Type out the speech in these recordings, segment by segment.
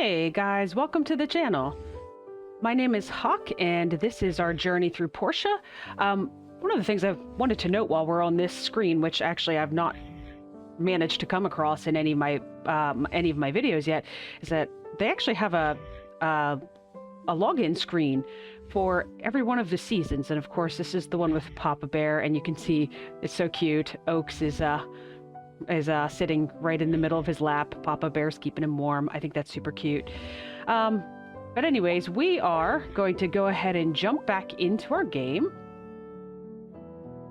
Hey guys, welcome to the channel. My name is Hawk, and this is our journey through Portia. One of the things I wanted to note while we're on this screen, which actually I've not managed to come across in any of my videos yet, is that they actually have a login screen for every one of the seasons. And of course, this is the one with Papa Bear, and you can see it's so cute. Oaks is sitting right in the middle of his lap. Papa Bear's keeping him warm. I think that's super cute. But anyways, we are going to go ahead and jump back into our game.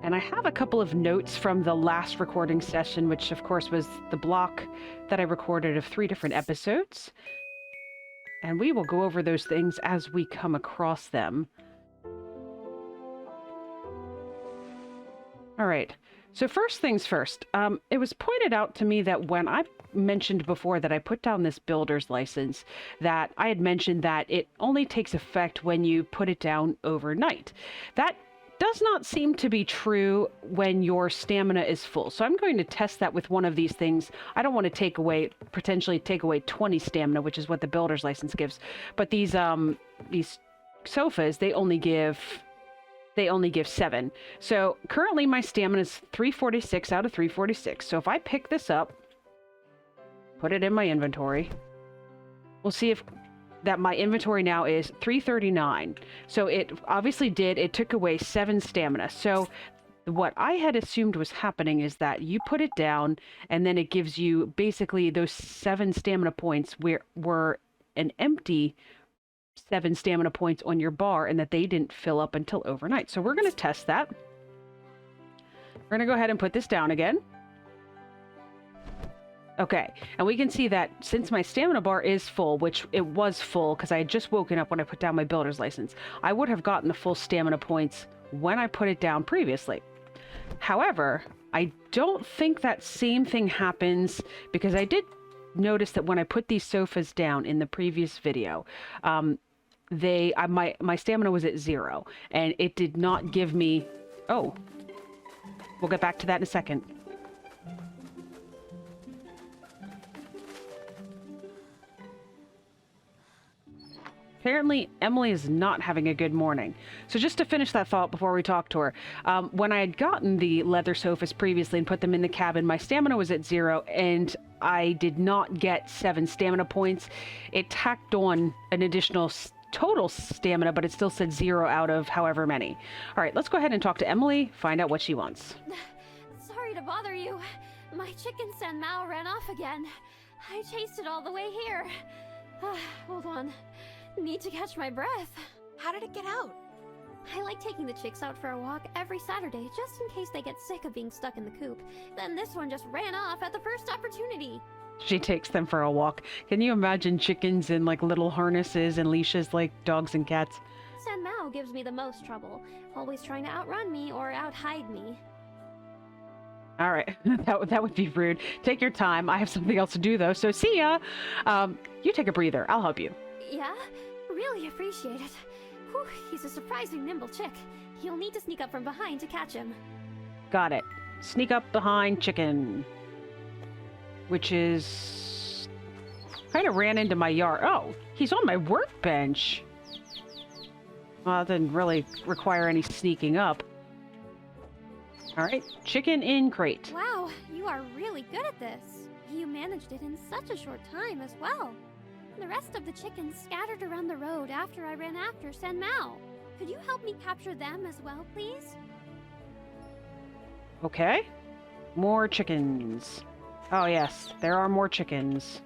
And I have a couple of notes from the last recording session, which of course was the block that I recorded of 3 different episodes. And we will go over those things as we come across them. All right. So first things first, it was pointed out to me that when I mentioned before that I put down this builder's license, that I had mentioned that it only takes effect when you put it down overnight. That does not seem to be true when your stamina is full. So I'm going to test that with one of these things. I don't want to potentially take away 20 stamina, which is what the builder's license gives. But these sofas, they only give 7. So currently my stamina is 346 out of 346. So if I pick this up, put it in my inventory, we'll see if that my inventory now is 339. So it obviously it took away 7 stamina. So what I had assumed was happening is that you put it down and then it gives you basically those 7 stamina points were an empty 7 stamina points on your bar, and that they didn't fill up until overnight. So we're going to test that. We're going to go ahead and put this down again. Okay, and we can see that since my stamina bar is full, which it was full because I had just woken up when I put down my builder's license, I would have gotten the full stamina points when I put it down previously. However, I don't think that same thing happens, because I did notice that when I put these sofas down in the previous video, my stamina was at 0, and it did not give me... Oh, we'll get back to that in a second. Apparently, Emily is not having a good morning. So just to finish that thought before we talk to her, when I had gotten the leather sofas previously and put them in the cabin, my stamina was at 0, and I did not get 7 stamina points. It tacked on an additional total stamina, but it still said 0 out of however many. All right, let's go ahead and talk to Emily, find out what she wants. Sorry to bother you. My chicken San Mao ran off again. I chased it all the way here. Hold on. Need to catch my breath. How did it get out? I like taking the chicks out for a walk every Saturday, just in case they get sick of being stuck in the coop. Then this one just ran off at the first opportunity. She takes them for a walk. Can you imagine chickens in like little harnesses and leashes like dogs and cats? San Mao gives me the most trouble, always trying to outrun me or outhide me. All right, that would be rude. Take your time. I have something else to do though, so see ya. You take a breather. I'll help you. Yeah? Really appreciate it. Whew, he's a surprisingly nimble chick. You'll need to sneak up from behind to catch him. Got it. Sneak up behind chicken. Which is... kind of ran into my yard. Oh, he's on my workbench. Well, that didn't really require any sneaking up. Alright, chicken in crate. Wow, you are really good at this. You managed it in such a short time as well. The rest of the chickens scattered around the road after I ran after San Mao. Could you help me capture them as well, please? Okay. More chickens. Oh yes, there are more chickens.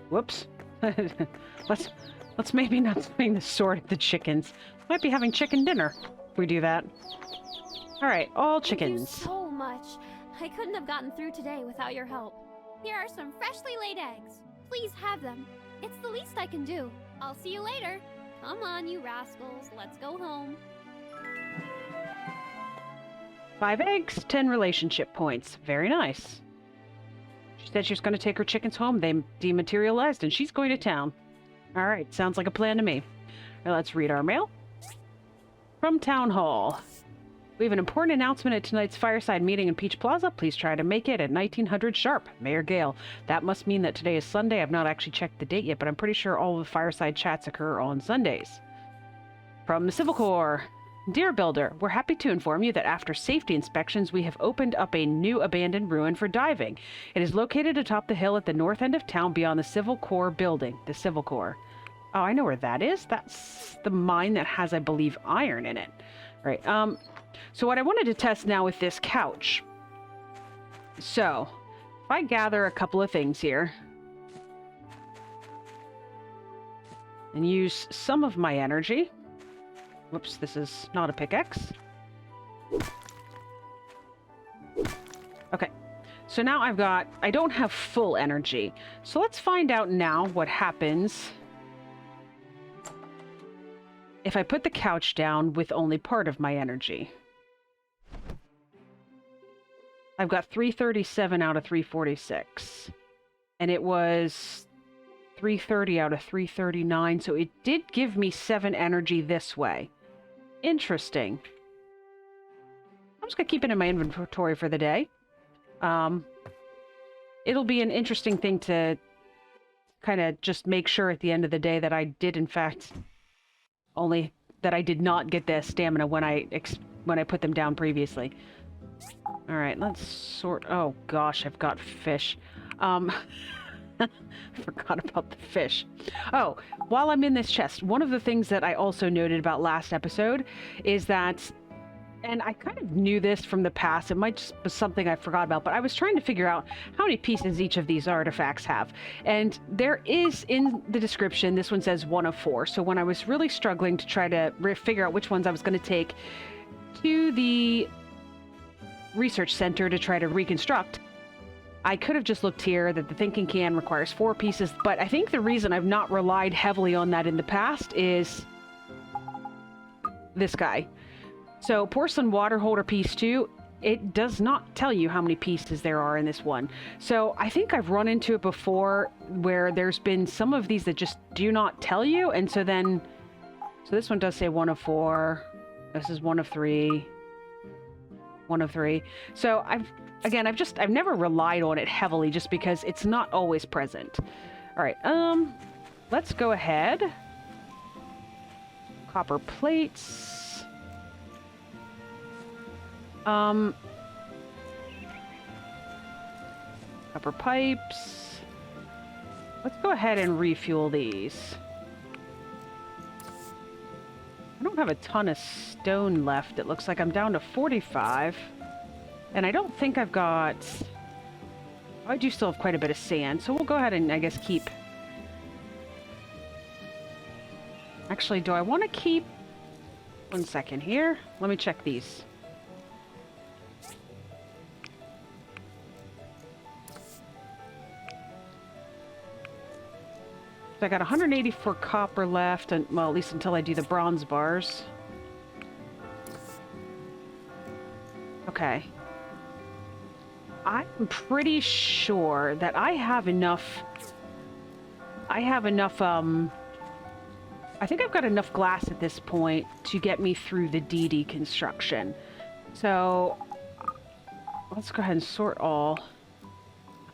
Whoops. Let's maybe not swing the sword at the chickens. Might be having chicken dinner if we do that. Alright, all chickens. Thank you so much. I couldn't have gotten through today without your help. Here are some freshly laid eggs. Please have them. It's the least I can do. I'll see you later. Come on, you rascals. Let's go home. 5 eggs, 10 relationship points. Very nice. She said she was going to take her chickens home. They dematerialized and she's going to town. All right, sounds like a plan to me. Now let's read our mail. From Town Hall. We have an important announcement at tonight's Fireside meeting in Peach Plaza. Please try to make it at 1900 sharp. Mayor Gale. That must mean that today is Sunday. I've not actually checked the date yet, but I'm pretty sure all of the Fireside chats occur on Sundays. From the Civil Corps. Dear Builder, we're happy to inform you that after safety inspections, we have opened up a new abandoned ruin for diving. It is located atop the hill at the north end of town beyond the Civil Corps building. The Civil Corps. Oh, I know where that is. That's the mine that has, I believe, iron in it. Right. So what I wanted to test now with this couch. So, if I gather a couple of things here and use some of my energy. Whoops, this is not a pickaxe. Okay. So now I don't have full energy. So let's find out now what happens if I put the couch down with only part of my energy. I've got 337 out of 346. And it was 330 out of 339, so it did give me 7 energy this way. Interesting. I'm just going to keep it in my inventory for the day. It'll be an interesting thing to kind of just make sure at the end of the day that I did, in fact, only that I did not get the stamina when I put them down previously. All right, let's sort... Oh, gosh, I've got fish. Forgot about the fish. Oh, while I'm in this chest, one of the things that I also noted about last episode is that, and I kind of knew this from the past, it might just be something I forgot about, but I was trying to figure out how many pieces each of these artifacts have. And there is, in the description, this one says 1 of 4. So when I was really struggling to try to figure out which ones I was going to take to the research center to try to reconstruct, I could have just looked here that the thinking can requires 4 pieces, but I think the reason I've not relied heavily on that in the past is this guy. So porcelain water holder piece 2, it does not tell you how many pieces there are in this one. So I think I've run into it before where there's been some of these that just do not tell you, and so this one does say 1 of 4. This is 1 of 3. 1 of 3. So I've never relied on it heavily just because it's not always present. All right, let's go ahead. Copper plates. Copper pipes. Let's go ahead and refuel these. I don't have a ton of stone left. It looks like I'm down to 45. And I don't think I've got... Oh, I do still have quite a bit of sand, so we'll go ahead and, I guess, keep... Actually, do I want to keep... 1 second here. Let me check these. So I got 184 copper left, and well, at least until I do the bronze bars. Okay. I'm pretty sure that I have enough... I think I've got enough glass at this point to get me through the DD construction. So, let's go ahead and sort all.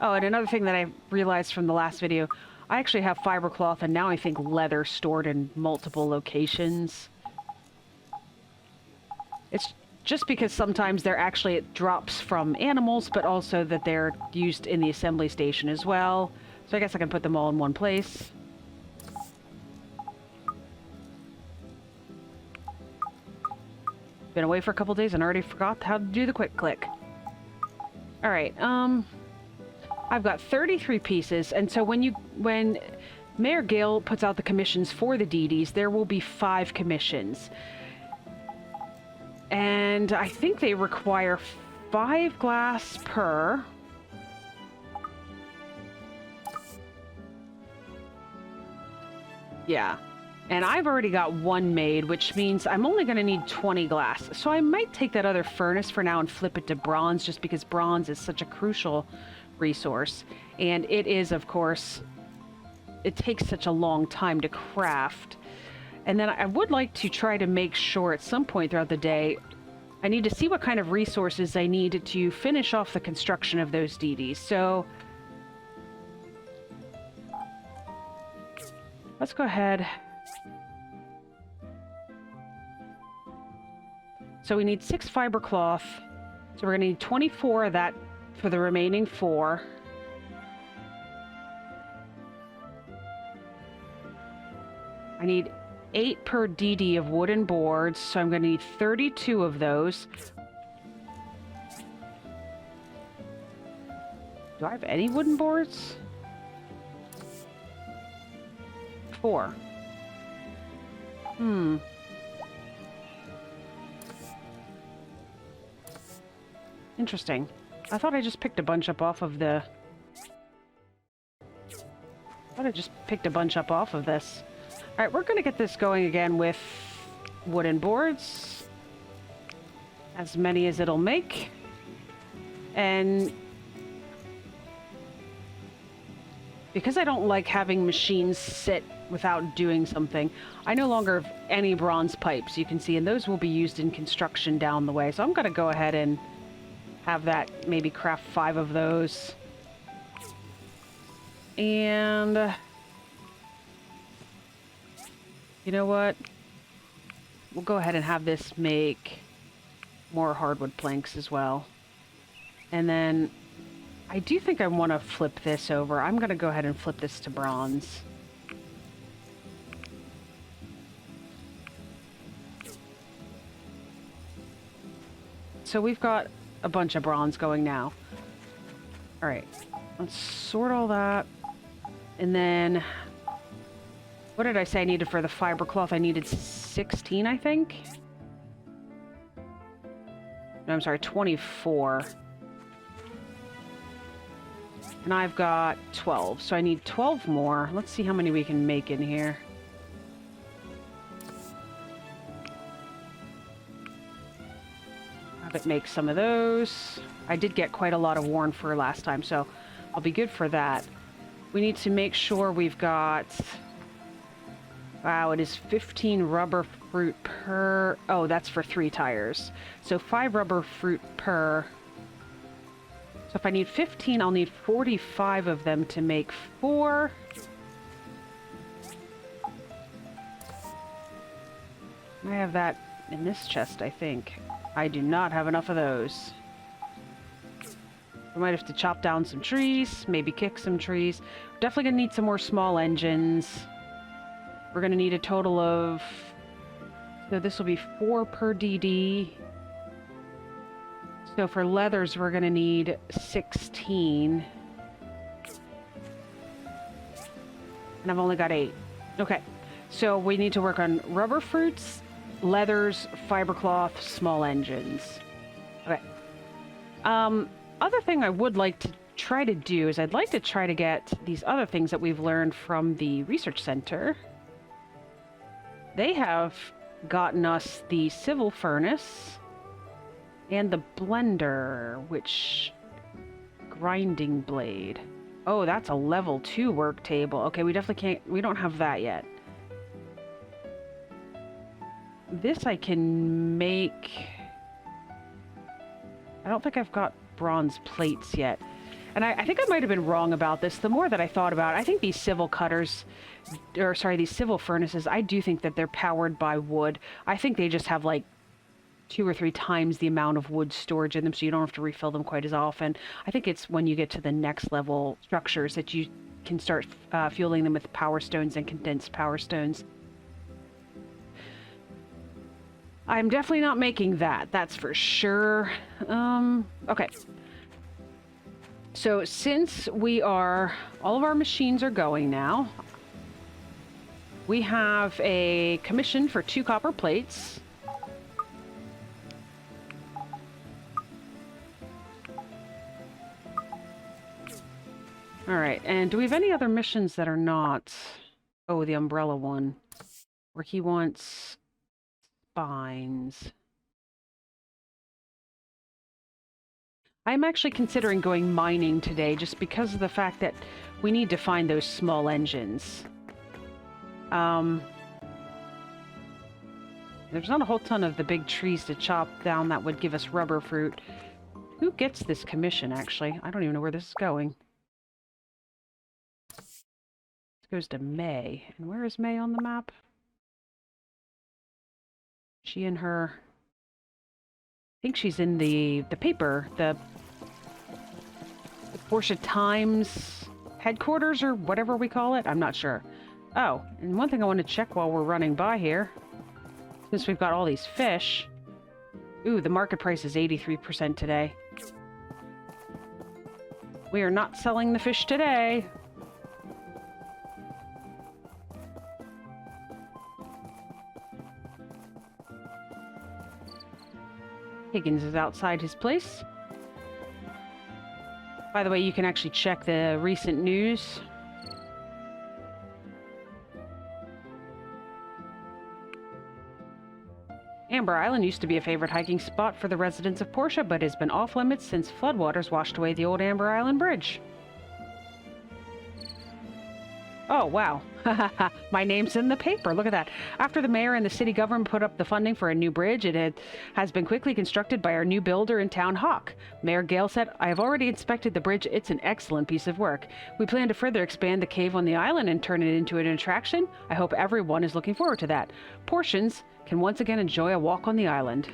Oh, and another thing that I realized from the last video, I actually have fiber cloth and now I think leather stored in multiple locations. It's just because sometimes it drops from animals, but also that they're used in the assembly station as well. So I guess I can put them all in one place. Been away for a couple days and already forgot how to do the quick click. Alright, I've got 33 pieces, and so when Mayor Gale puts out the commissions for the DDs, there will be 5 commissions. And I think they require 5 glass per. Yeah. And I've already got 1 made, which means I'm only going to need 20 glass. So I might take that other furnace for now and flip it to bronze, just because bronze is such a crucial resource. And it is, of course, it takes such a long time to craft. And then I would like to try to make sure at some point throughout the day, I need to see what kind of resources I need to finish off the construction of those DDs. So let's go ahead. So we need 6 fiber cloth. So we're going to need 24 of that for the remaining 4. I need 8 per DD of wooden boards, so I'm going to need 32 of those. Do I have any wooden boards? 4. Interesting. I thought I just picked a bunch up off of the... I thought I just picked a bunch up off of this. Alright, we're going to get this going again with wooden boards. As many as it'll make. And because I don't like having machines sit without doing something, I no longer have any bronze pipes, you can see, and those will be used in construction down the way. So I'm going to go ahead and have that, maybe craft 5 of those. And you know what? We'll go ahead and have this make more hardwood planks as well. And then I do think I want to flip this over. I'm going to go ahead and flip this to bronze. So we've got a bunch of bronze going now. All right, let's sort all that. And then, what did I say I needed for the fiber cloth? I needed 16, I think. No, I'm sorry, 24. And I've got 12, so I need 12 more. Let's see how many we can make in here. Have it make some of those. I did get quite a lot of worn fur last time, so I'll be good for that. We need to make sure we've got... Wow, it is 15 rubber fruit per... Oh, that's for 3 tires. So 5 rubber fruit per... So if I need 15, I'll need 45 of them to make 4. I have that in this chest, I think. I do not have enough of those. I might have to chop down some trees, maybe kick some trees. Definitely gonna need some more small engines. We're gonna need a total of... So this will be 4 per DD. So for leathers, we're going to need 16. And I've only got 8. Okay. So we need to work on rubber fruits, leathers, fiber cloth, small engines. Okay. Other thing I would like to try to do is I'd like to try to get these other things that we've learned from the research center. They have gotten us the civil furnace. And the blender, which... Grinding blade. Oh, that's a level 2 work table. Okay, we definitely can't... We don't have that yet. This I can make... I don't think I've got bronze plates yet. And I think I might have been wrong about this. The more that I thought about it, I think these civil cutters... Or, sorry, these civil furnaces, I do think that they're powered by wood. I think they just have, like, 2 or 3 times the amount of wood storage in them, so you don't have to refill them quite as often. I think it's when you get to the next level structures that you can start fueling them with power stones and condensed power stones. I'm definitely not making that, that's for sure. Okay. So since all of our machines are going now, we have a commission for 2 copper plates. Alright, and do we have any other missions that are not... Oh, the umbrella one. Where he wants... spines. I'm actually considering going mining today, just because of the fact that we need to find those small engines. There's not a whole ton of the big trees to chop down that would give us rubber fruit. Who gets this commission, actually? I don't even know where this is going. This goes to May. And where is May on the map? She and her... I think she's in the paper, the Portia Times headquarters or whatever we call it. I'm not sure. Oh, and one thing I want to check while we're running by here, since we've got all these fish. Ooh, the market price is 83% today. We are not selling the fish today. Higgins is outside his place. By the way, you can actually check the recent news. Amber Island used to be a favorite hiking spot for the residents of Portia, but has been off limits since floodwaters washed away the old Amber Island Bridge. Oh, wow. My name's in the paper. Look at that. After the mayor and the city government put up the funding for a new bridge, it has been quickly constructed by our new builder in town, Hawk. Mayor Gale said, "I have already inspected the bridge. It's an excellent piece of work. We plan to further expand the cave on the island and turn it into an attraction. I hope everyone is looking forward to that. Portians can once again enjoy a walk on the island."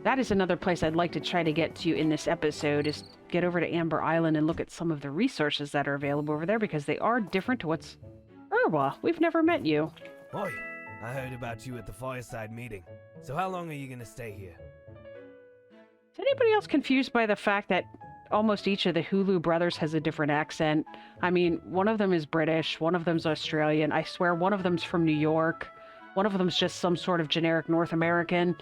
That is another place I'd like to try to get to in this episode, is get over to Amber Island and look at some of the resources that are available over there, because they are different to what's... Urwa, we've never met you. Oi, I heard about you at the Fireside meeting. So how long are you gonna stay here? Is anybody else confused by the fact that almost each of the Hulu brothers has a different accent? I mean, one of them is British, one of them's Australian, I swear one of them's from New York, one of them's just some sort of generic North American.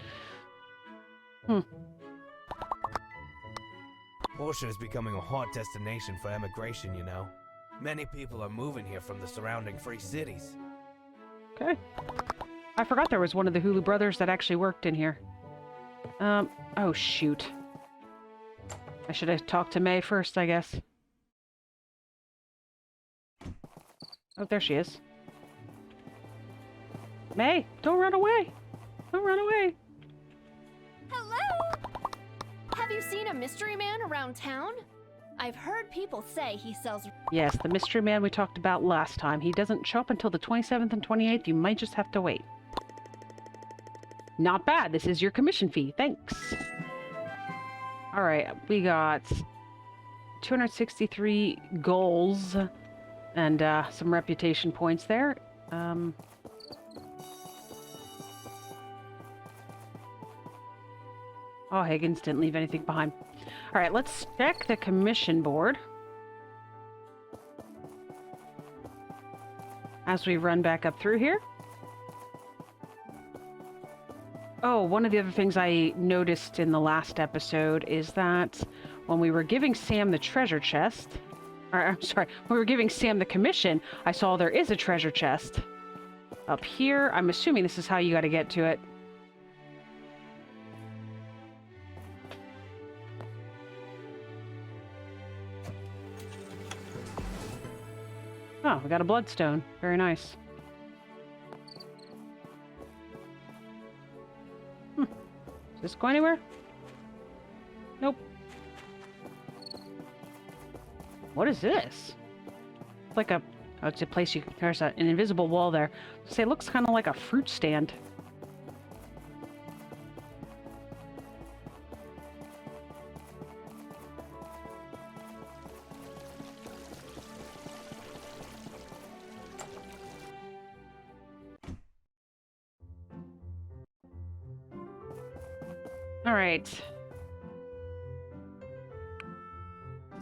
Portia is becoming a hot destination for emigration, you know. Many people are moving here from the surrounding free cities. Okay. I forgot there was one of the Hulu brothers that actually worked in here. Oh shoot. I should have talked to May first, I guess. Oh, there she is. May, don't run away! Don't run away! Hello! Have you seen a mystery man around town? I've heard people say he sells... Yes, the mystery man we talked about last time. He doesn't show up until the 27th and 28th. You might just have to wait. Not bad. This is your commission fee. Thanks. Alright, we got 263 goals and some reputation points there. Oh, Higgins didn't leave anything behind. Alright, let's check the commission board as we run back up through here. Oh, one of the other things I noticed in the last episode is that when we were giving Sam the treasure chest, or I'm sorry, when we were giving Sam the commission, I saw there is a treasure chest up here. I'm assuming this is how you got to get to it. Oh, we got a bloodstone. Very nice. Does this go anywhere? Nope. What is this? It's like a... Oh, it's a place you can... There's an invisible wall there. Say, it looks kind of like a fruit stand. Alright.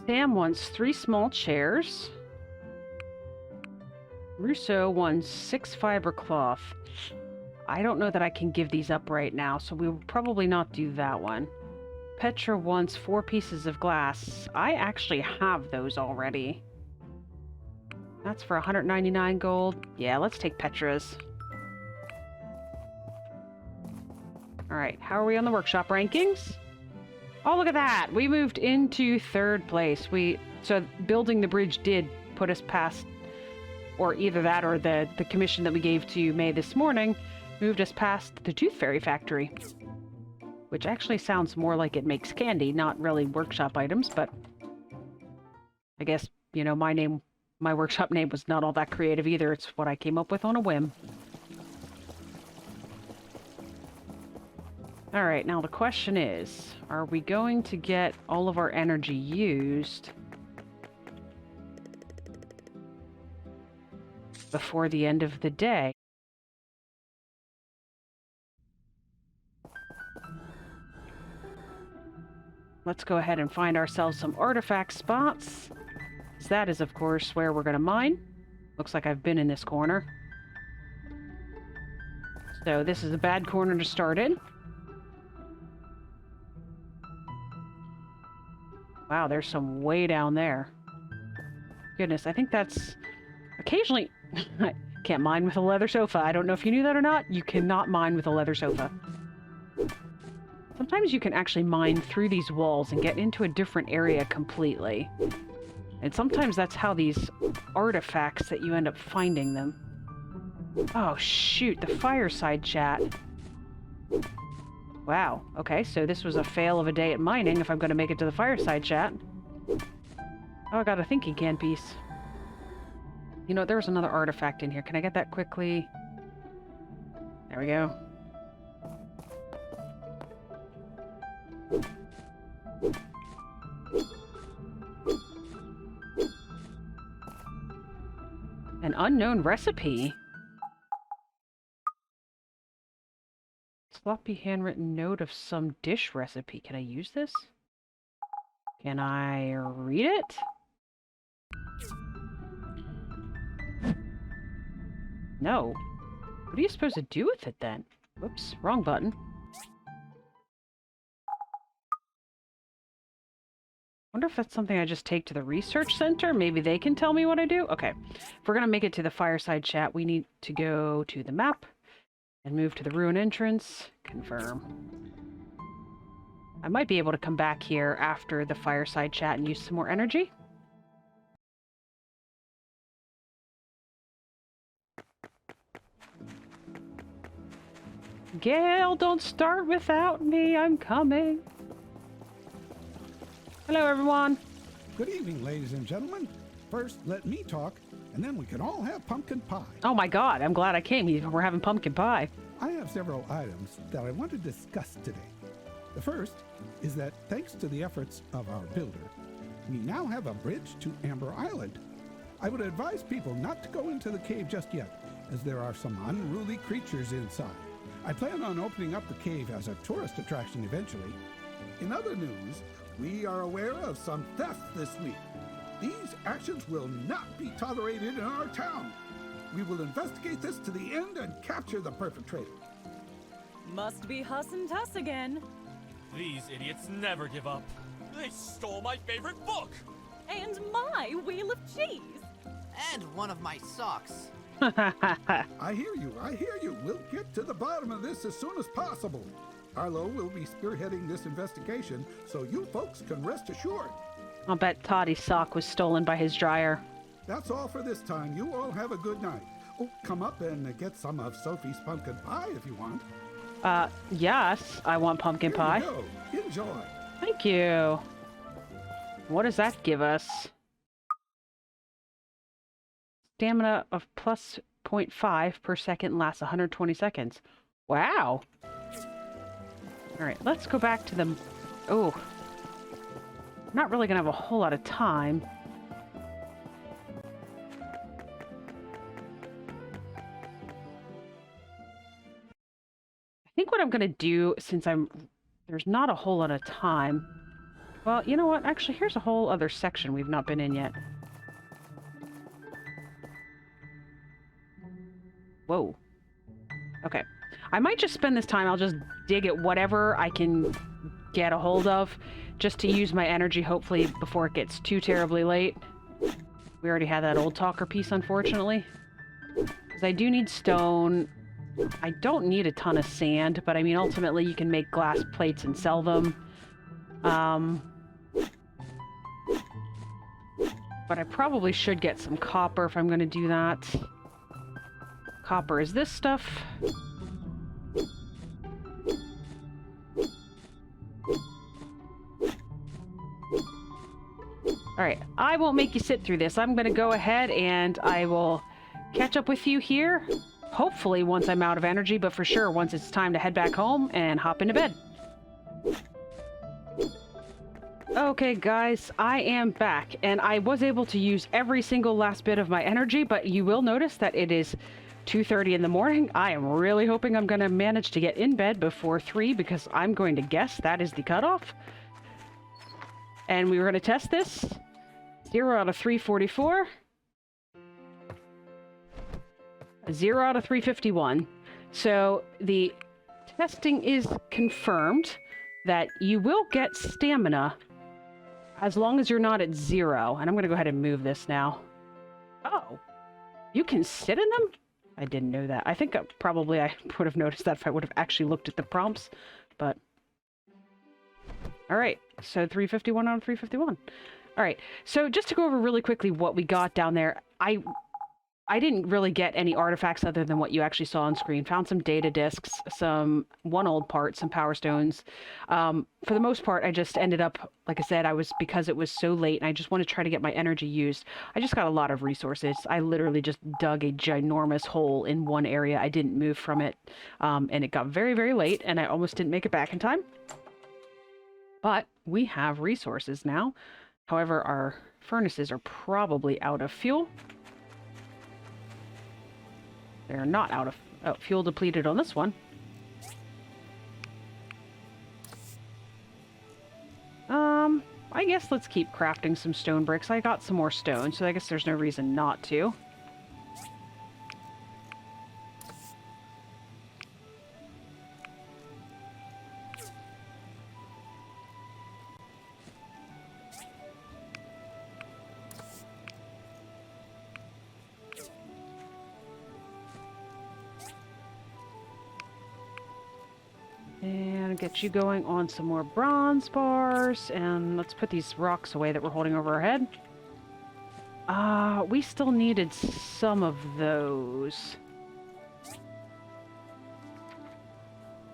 Sam wants 3 small chairs. Russo wants 6 fiber cloth. I don't know that I can give these up right now, so we will probably not do that one. Petra wants 4 pieces of glass. I actually have those already. That's for 199 gold. Yeah, let's take Petra's. Alright, how are we on the workshop rankings? Oh, look at that! We moved into 3rd place. So building the bridge did put us past, or either that or the commission that we gave to May this morning, moved us past the Tooth Fairy factory. Which actually sounds more like it makes candy, not really workshop items, but... I guess, you know, my workshop name was not all that creative either. It's what I came up with on a whim. Alright, now the question is, are we going to get all of our energy used before the end of the day? Let's go ahead and find ourselves some artifact spots. That is, of course, where we're going to mine. Looks like I've been in this corner. So this is a bad corner to start in. Wow, there's some way down there. Goodness, I think that's... Occasionally... I can't mine with a leather sofa. I don't know if you knew that or not. You cannot mine with a leather sofa. Sometimes you can actually mine through these walls and get into a different area completely. And sometimes that's how these artifacts that you end up finding them. Oh, shoot, the Fireside chat. Wow, okay, so this was a fail of a day at mining if I'm going to make it to the Fireside chat. Oh, I got a thinking can piece. You know, there was another artifact in here. Can I get that quickly? There we go. An unknown recipe? Sloppy handwritten note of some dish recipe. Can I use this? Can I read it? No. What are you supposed to do with it then? Whoops, wrong button. Wonder if that's something I just take to the research center? Maybe they can tell me what I do? Okay. If we're going to make it to the Fireside chat, we need to go to the map and move to the ruin entrance. Confirm. I might be able to come back here after the Fireside chat and use some more energy. Gale, don't start without me. I'm coming. Hello, everyone. Good evening, ladies and gentlemen. First, let me talk, and then we can all have pumpkin pie. Oh my god, I'm glad I came. We're having pumpkin pie. I have several items that I want to discuss today. The first is that thanks to the efforts of our builder, we now have a bridge to Amber Island. I would advise people not to go into the cave just yet, as there are some unruly creatures inside. I plan on opening up the cave as a tourist attraction eventually. In other news, we are aware of some theft this week. These actions will not be tolerated in our town. We will investigate this to the end and capture the perpetrator. Must be Huss and Tuss again. These idiots never give up. They stole my favorite book! And my wheel of cheese. And one of my socks. I hear you. We'll get to the bottom of this as soon as possible. Arlo will be spearheading this investigation, so you folks can rest assured. I'll bet Toddy's sock was stolen by his dryer. That's all for this time. You all have a good night. Oh, come up and get some of Sophie's pumpkin pie if you want. Yes, I want pumpkin pie. Here you go. Enjoy. Thank you. What does that give us? Stamina of plus 0.5 per second lasts 120 seconds. Wow. Alright, let's go back to the... Oh. Not really going to have a whole lot of time. I think what I'm going to do, since there's not a whole lot of time... Well, you know what? Actually, here's a whole other section we've not been in yet. Whoa. Okay. I might just spend this time, I'll just dig at whatever I can get a hold of, just to use my energy, hopefully, before it gets too terribly late. We already had that old talker piece, unfortunately. Because I do need stone. I don't need a ton of sand, but I mean, ultimately, you can make glass plates and sell them. But I probably should get some copper if I'm going to do that. Copper is this stuff. Alright, I won't make you sit through this. I'm gonna go ahead and I will catch up with you here. Hopefully once I'm out of energy, but for sure once it's time to head back home and hop into bed. Okay, guys, I am back, and I was able to use every single last bit of my energy, but you will notice that it is 2:30 in the morning. I am really hoping I'm going to manage to get in bed before 3, because I'm going to guess that is the cutoff. And we were going to test this. 0 out of 344. 0 out of 351. So the testing is confirmed that you will get stamina as long as you're not at 0. And I'm going to go ahead and move this now. Oh, you can sit in them? I didn't know that. I think probably I would have noticed that if I would have actually looked at the prompts, but... Alright, so 351 out of 351. Alright, so just to go over really quickly what we got down there, I didn't really get any artifacts other than what you actually saw on screen. Found some data discs, one old part, some power stones. For the most part, I just ended up, like I said, because it was so late and I just wanted to try to get my energy used. I just got a lot of resources. I literally just dug a ginormous hole in one area. I didn't move from it. And it got very, very late and I almost didn't make it back in time. But we have resources now. However, our furnaces are probably out of fuel. They're not out of... Oh, fuel depleted on this one. I guess let's keep crafting some stone bricks. I got some more stone, so I guess there's no reason not to. And get you going on some more bronze bars. And let's put these rocks away that we're holding over our head. We still needed some of those.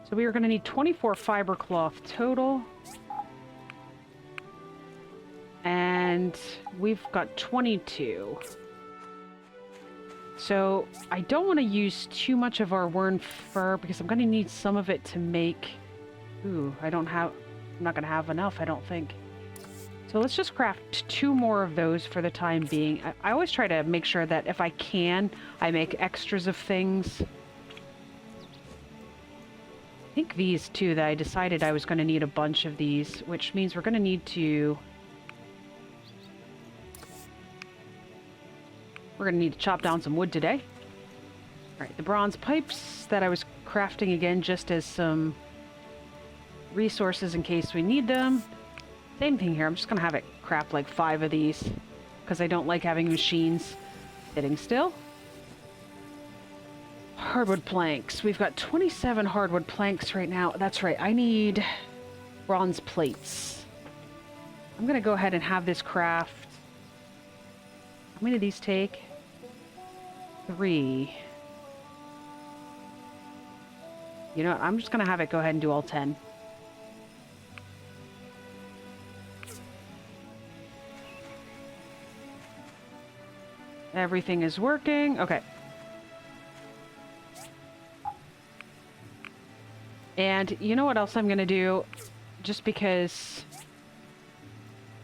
So we are going to need 24 fiber cloth total. And we've got 22. So I don't want to use too much of our worn fur because I'm going to need some of it to make... Ooh, I'm not going to have enough, I don't think. So let's just craft 2 more of those for the time being. I always try to make sure that if I can, I make extras of things. I think these two that I decided I was going to need a bunch of these, which means we're going to need to... We're going to need to chop down some wood today. Alright, the bronze pipes that I was crafting again just as some resources in case we need them. Same thing here, I'm just going to have it craft like 5 of these because I don't like having machines sitting still. Hardwood planks. We've got 27 hardwood planks right now. That's right, I need bronze plates. I'm going to go ahead and have this craft. How many of these take? 3. You know what? I'm just going to have it go ahead and do all 10. Everything is working. Okay. And you know what else I'm going to do? Just because...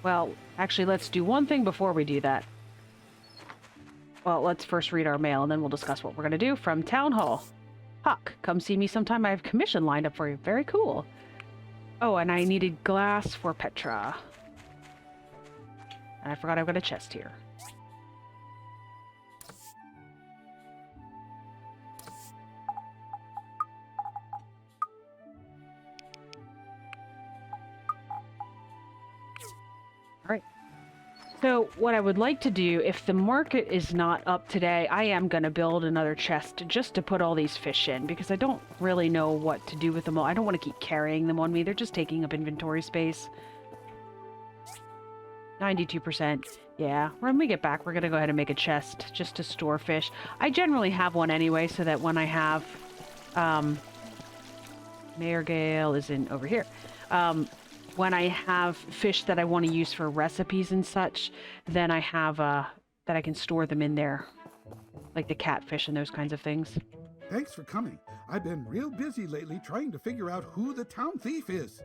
Well, actually, let's do one thing before we do that. Well, let's first read our mail, and then we'll discuss what we're going to do from Town Hall. Huck, come see me sometime. I have a commission lined up for you. Very cool. Oh, and I needed glass for Petra. And I forgot I've got a chest here. Alright. So what I would like to do, if the market is not up today, I am going to build another chest just to put all these fish in, because I don't really know what to do with them all. I don't want to keep carrying them on me. They're just taking up inventory space. 92%. Yeah, when we get back, we're going to go ahead and make a chest just to store fish. I generally have one anyway, so that when I have... Mayor Gale is in over here. when I have fish that I want to use for recipes and such, then I have that I can store them in there, like the catfish and those kinds of things. Thanks for coming. I've been real busy lately trying to figure out who the town thief is.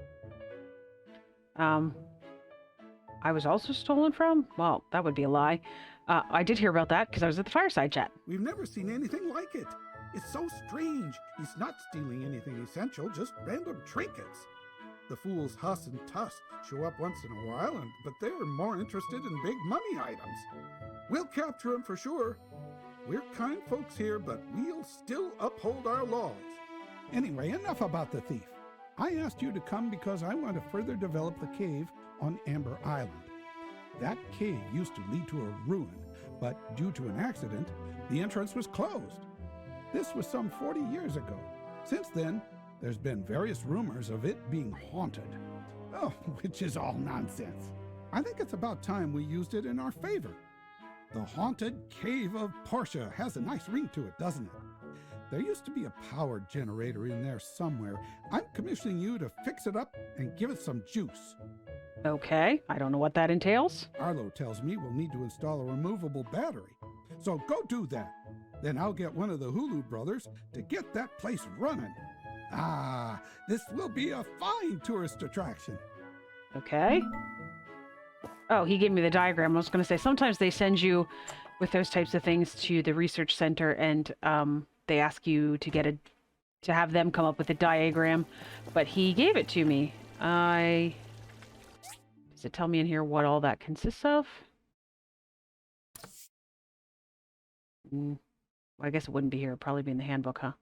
I was also stolen from? Well, that would be a lie. I did hear about that because I was at the Fireside chat. We've never seen anything like it. It's so strange. He's not stealing anything essential, just random trinkets. The fools Huss and Tuss show up once in a while, but they're more interested in big money items. We'll capture him for sure. We're kind folks here, but we'll still uphold our laws. Anyway, enough about the thief. I asked you to come because I want to further develop the cave on Amber Island. That cave used to lead to a ruin, but due to an accident, the entrance was closed. This was some 40 years ago. Since then, there's been various rumors of it being haunted. Oh, which is all nonsense. I think it's about time we used it in our favor. The haunted cave of Portia has a nice ring to it, doesn't it? There used to be a power generator in there somewhere. I'm commissioning you to fix it up and give it some juice. Okay, I don't know what that entails. Arlo tells me we'll need to install a removable battery. So go do that. Then I'll get one of the Hulu brothers to get that place running. Ah, this will be a fine tourist attraction. Okay. Oh, he gave me the diagram. I was going to say, sometimes they send you with those types of things to the research center and they ask you to have them come up with a diagram, but he gave it to me. Does it tell me in here what all that consists of? Well, I guess it wouldn't be here. It'd probably be in the handbook, huh?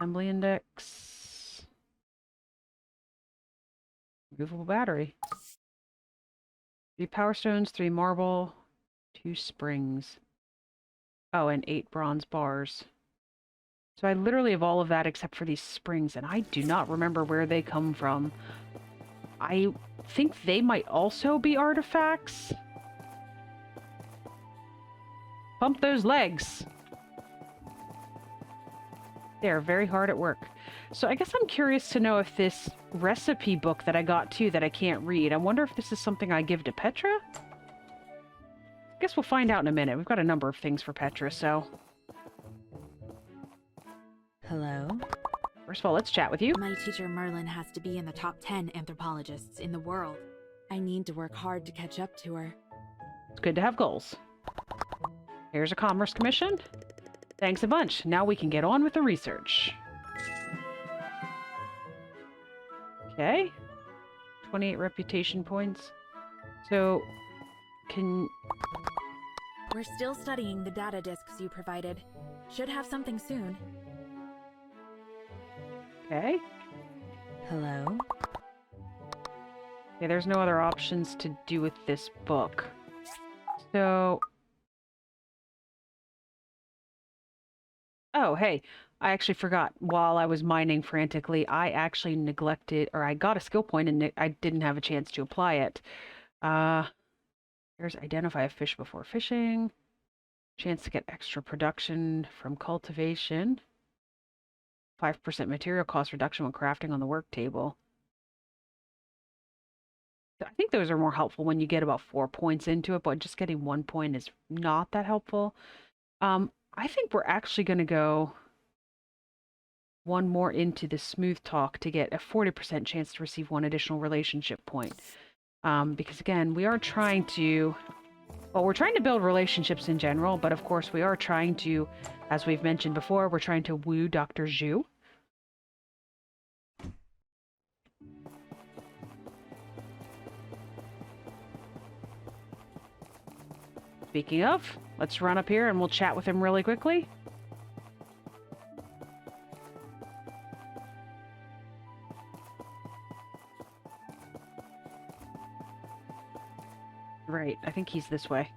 Assembly index. Removable battery. 3 power stones, 3 marble, 2 springs. Oh, and 8 bronze bars. So I literally have all of that except for these springs, and I do not remember where they come from. I think they might also be artifacts. Pump those legs. They're very hard at work. So I guess I'm curious to know if this recipe book that I got too that I can't read, I wonder if this is something I give to Petra? I guess we'll find out in a minute. We've got a number of things for Petra, so... Hello? First of all, let's chat with you. My teacher Merlin has to be in the top 10 anthropologists in the world. I need to work hard to catch up to her. It's good to have goals. Here's a commerce commission. Thanks a bunch. Now we can get on with the research. Okay. 28 reputation points. So, We're still studying the data disks you provided. Should have something soon. Okay. Hello? Okay, there's no other options to do with this book. So... Oh, hey, I actually forgot. While I was mining frantically, I actually neglected, or I got a skill point and I didn't have a chance to apply it. Here's identify a fish before fishing. Chance to get extra production from cultivation. 5% material cost reduction when crafting on the work table. I think those are more helpful when you get about 4 points into it, but just getting 1 point is not that helpful. I think we're actually going to go one more into the smooth talk to get a 40% chance to receive 1 additional relationship point. Because again, we are trying to, well, we're trying to build relationships in general, but of course we are trying to, as we've mentioned before, we're trying to woo Dr. Zhu. Speaking of, let's run up here and we'll chat with him really quickly. Right, I think he's this way.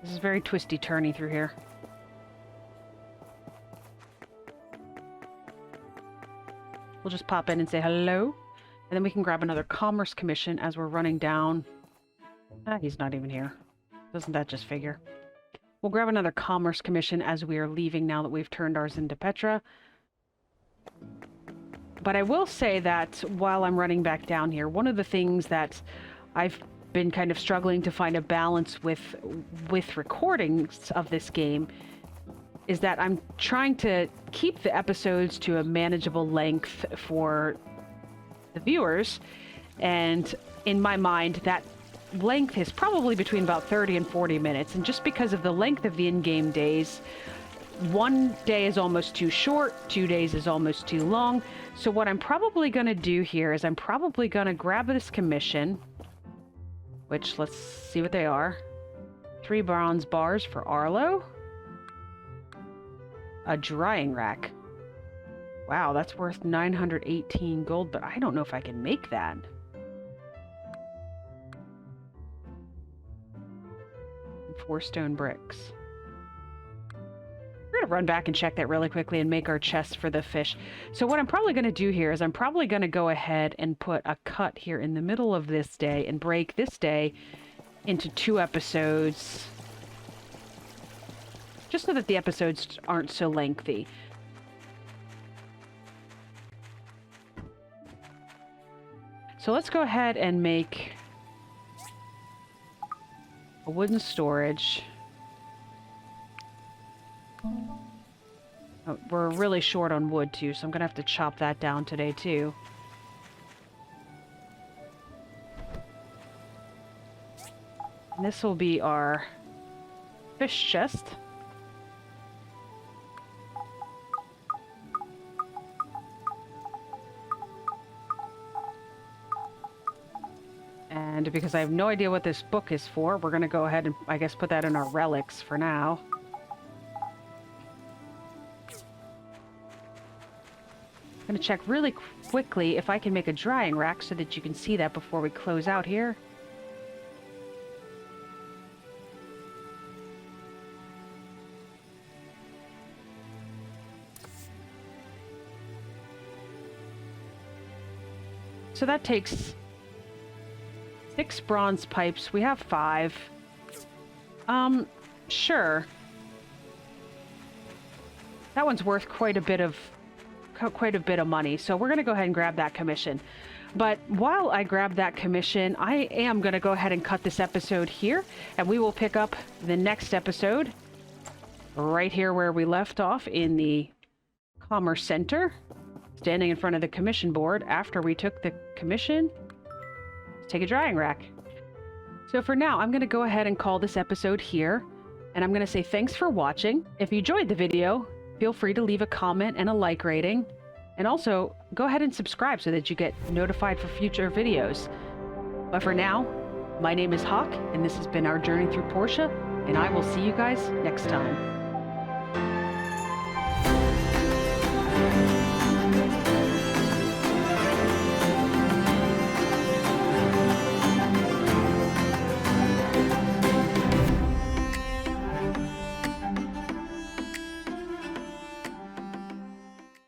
This is very twisty-turny through here. We'll just pop in and say hello. And then we can grab another commerce commission as we're running down. Ah, he's not even here. Doesn't that just figure? We'll grab another commerce commission as we are leaving now that we've turned ours into Petra. But I will say that while I'm running back down here, one of the things that I've been kind of struggling to find a balance with recordings of this game is that I'm trying to keep the episodes to a manageable length for the viewers. And in my mind, that length is probably between about 30 and 40 minutes. And just because of the length of the in-game days, one day is almost too short, 2 days is almost too long. So what I'm probably going to do here is I'm probably going to grab this commission, which, let's see what they are. 3 bronze bars for Arlo. A drying rack. Wow, that's worth 918 gold, but I don't know if I can make that. And 4 stone bricks. We're going to run back and check that really quickly and make our chest for the fish. So what I'm probably going to do here is I'm probably going to go ahead and put a cut here in the middle of this day and break this day into 2 episodes, just so that the episodes aren't so lengthy. So let's go ahead and make a wooden storage. Oh, we're really short on wood too, so I'm gonna have to chop that down today too. And this will be our fish chest. And because I have no idea what this book is for, we're going to go ahead and, I guess, put that in our relics for now. I'm going to check really quickly if I can make a drying rack so that you can see that before we close out here. So that takes 6 bronze pipes. We have 5. Sure. That one's worth quite a bit of money. So we're going to go ahead and grab that commission. But while I grab that commission, I am going to go ahead and cut this episode here, and we will pick up the next episode right here where we left off in the Commerce Center, standing in front of the commission board after we took the commission. Take a drying rack. So for now, I'm going to go ahead and call this episode here, and I'm going to say thanks for watching. If you enjoyed the video, feel free to leave a comment and a like rating, and also go ahead and subscribe so that you get notified for future videos. But for now, my name is Hawk, and this has been our journey through Portia, and I will see you guys next time.